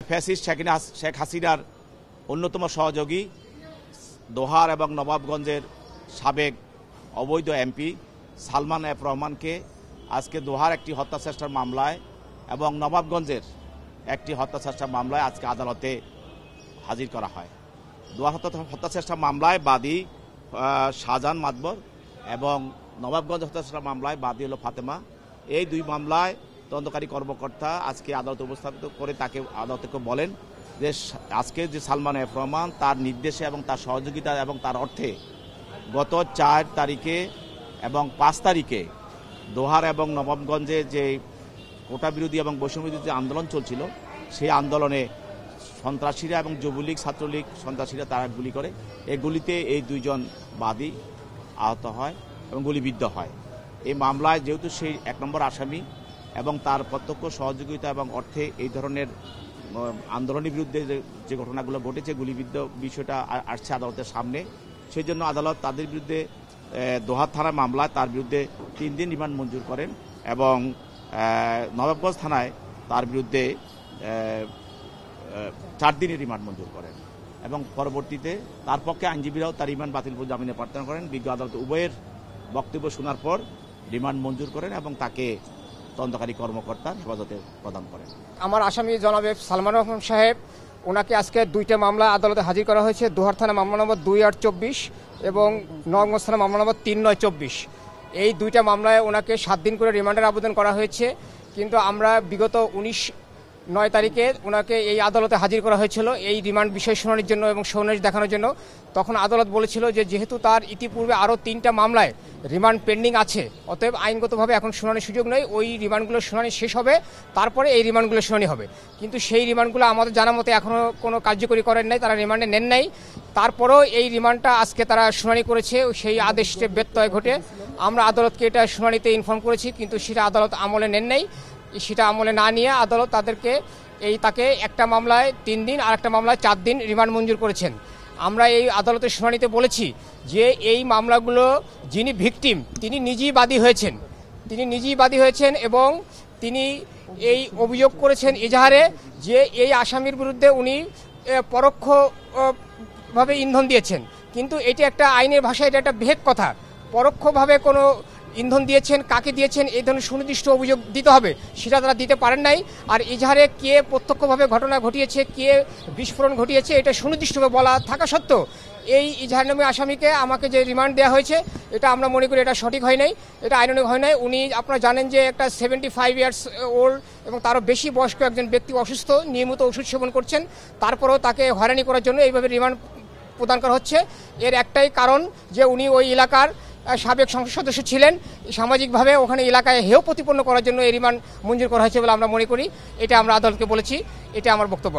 Fascist Sheikh হাসিনার অন্যতম সহযোগী দোহার এবং নবাবগঞ্জের সাবেক অবৈধ এমপি সালমান এফ রহমানকে আজকে দোহার একটি হত্যাচেষ্টার মামলায় এবং নবাবগঞ্জের একটি হত্যাচেষ্টার মামলায় আজকে আদালতে হাজির করা হয়। দোহার হত্যাচেষ্টা মামলায় বাদী শাহজাহান মাতবর এবং নবাবগঞ্জ হত্যাচেষ্টা মামলায় বাদী হল ফাতেমা। এই দুই মামলায় তদন্তকারী কর্মকর্তা আজকে আদালতে উপস্থাপিত করে তাকে আদালতকে বলেন যে আজকে যে সালমান এফ রহমান তার নির্দেশে এবং তার সহযোগিতা এবং তার অর্থে গত 4 তারিখে এবং 5 তারিখে দোহার এবং নবাবগঞ্জে যে কোটা বিরোধী এবং বৈষম্য বিরোধী আন্দোলন চলছিল সেই আন্দোলনে সন্ত্রাসীরা এবং যুবলীগ ছাত্রলীগ সন্ত্রাসীরা তারা গুলি করে। এই গুলিতে এই দুইজন বাদী আহত হয় এবং গুলিবিদ্ধ হয়। এই মামলায় যেহেতু সেই 1 নম্বর আসামি এবং তার প্রত্যক্ষ সহযোগিতা এবং অর্থে এই ধরনের আন্দোলনের বিরুদ্ধে যে ঘটনাগুলো ঘটেছে গুলিবিদ্ধ বিষয়টা আসছে আদালতের সামনে, সেই জন্য আদালত তাদের বিরুদ্ধে দোহার থানার মামলায় তার বিরুদ্ধে 3 দিন রিমান্ড মঞ্জুর করেন এবং নবাবগঞ্জ থানায় তার বিরুদ্ধে 4 দিনের রিমান্ড মঞ্জুর করেন এবং পরবর্তীতে তার পক্ষে আইনজীবীরাও তার রিমান্ড বাতিল করে জামিনে প্রার্থনা করেন। বিজ্ঞ আদালত উভয়ের বক্তব্য শোনার পর রিমান্ড মঞ্জুর করেন এবং তাকে তদন্তকারী কর্মকর্তা হেফাজতে প্রদান করেন। আমার আসামি জনাব সালমান রহমান সাহেব, ওনাকে আজকে 2টা মামলা আদালতে হাজির করা হয়েছে। দোহার থানা মামলা নম্বর 2824 এবং নবাবগঞ্জ থানা মামলা নম্বর 3924। এই 2টা মামলায় ওনাকে 7 দিন করে রিমান্ডের আবেদন করা হয়েছে, কিন্তু আমরা বিগত 19/9 তারিখে ওনাকে এই আদালতে হাজির করা হয়েছিল এই রিমান্ড বিষয় শুনানির জন্য এবং সৌনেশ দেখানোর জন্য। তখন আদালত বলেছিল যে যেহেতু তার ইতিপূর্বে আরও 3টা মামলায় রিমান্ড পেন্ডিং আছে, অতএব আইনগতভাবে এখন শুনানির সুযোগ নেই, ওই রিমান্ডগুলোর শুনানি শেষ হবে তারপরে এই রিমান্ডগুলোর শুনানি হবে। কিন্তু সেই রিমান্ডগুলো আমাদের জানা মতে এখনও কোনো কার্যকরী করেন নাই, তারা রিমান্ডে নেন নাই। তারপরেও এই রিমান্ডটা আজকে তারা শুনানি করেছে, সেই আদেশে ব্যত্যয় ঘটে আমরা আদালতকে এটা শুনানিতে ইনফর্ম করেছি, কিন্তু সেটা আদালত আমলে নেন নাই। সেটা আমলে না নিয়ে আদালত তাদেরকে তাকে একটা মামলায় 3 দিন আর একটা মামলায় 4 দিন রিমান্ড মঞ্জুর করেছেন। আমরা এই আদালতের শুনানিতে বলেছি যে এই মামলাগুলো যিনি ভিকটিম তিনি নিজেই বাদী হয়েছেন এবং তিনি এই অভিযোগ করেছেন এজাহারে যে এই আসামির বিরুদ্ধে উনি পরোক্ষভাবে ইন্ধন দিয়েছেন। কিন্তু এটি একটা আইনের ভাষায় এটা একটা ভেদ কথা। পরোক্ষভাবে কোনো ইন্ধন দিয়েছেন, কাকে দিয়েছেন এই ধরনের সুনির্দিষ্ট অভিযোগ দিতে হবে, সেটা তারা দিতে পারেন নাই। আর এজাহারে কে প্রত্যক্ষভাবে ঘটনা ঘটিয়েছে, কে বিস্ফোরণ ঘটিয়েছে এটা সুনির্দিষ্টভাবে বলা থাকা সত্ত্বেও এই এজাহার নামে আসামিকে আমাকে যে রিমান্ড দেওয়া হয়েছে এটা আমরা মনে করি এটা সঠিক হয় নাই, এটা আইনানুগ হয় নাই। উনি আপনারা জানেন যে একটা 75 ইয়ার্স ওল্ড এবং তারও বেশি বয়স্ক একজন ব্যক্তি অসুস্থ, নিয়মিত ওষুধ সেবন করছেন, তারপরেও তাকে হয়রানি করার জন্য এইভাবে রিমান্ড প্রদান করা হচ্ছে। এর একটাই কারণ যে উনি ওই এলাকার সাবেক সংসদ সদস্য ছিলেন, সামাজিকভাবে ওখানে এলাকায় হেয় প্রতিপন্ন করার জন্য এই রিমান্ড মঞ্জুর করা হয়েছে বলে আমরা মনে করি। এটা আমরা আদালতকে বলেছি, এটা আমার বক্তব্য।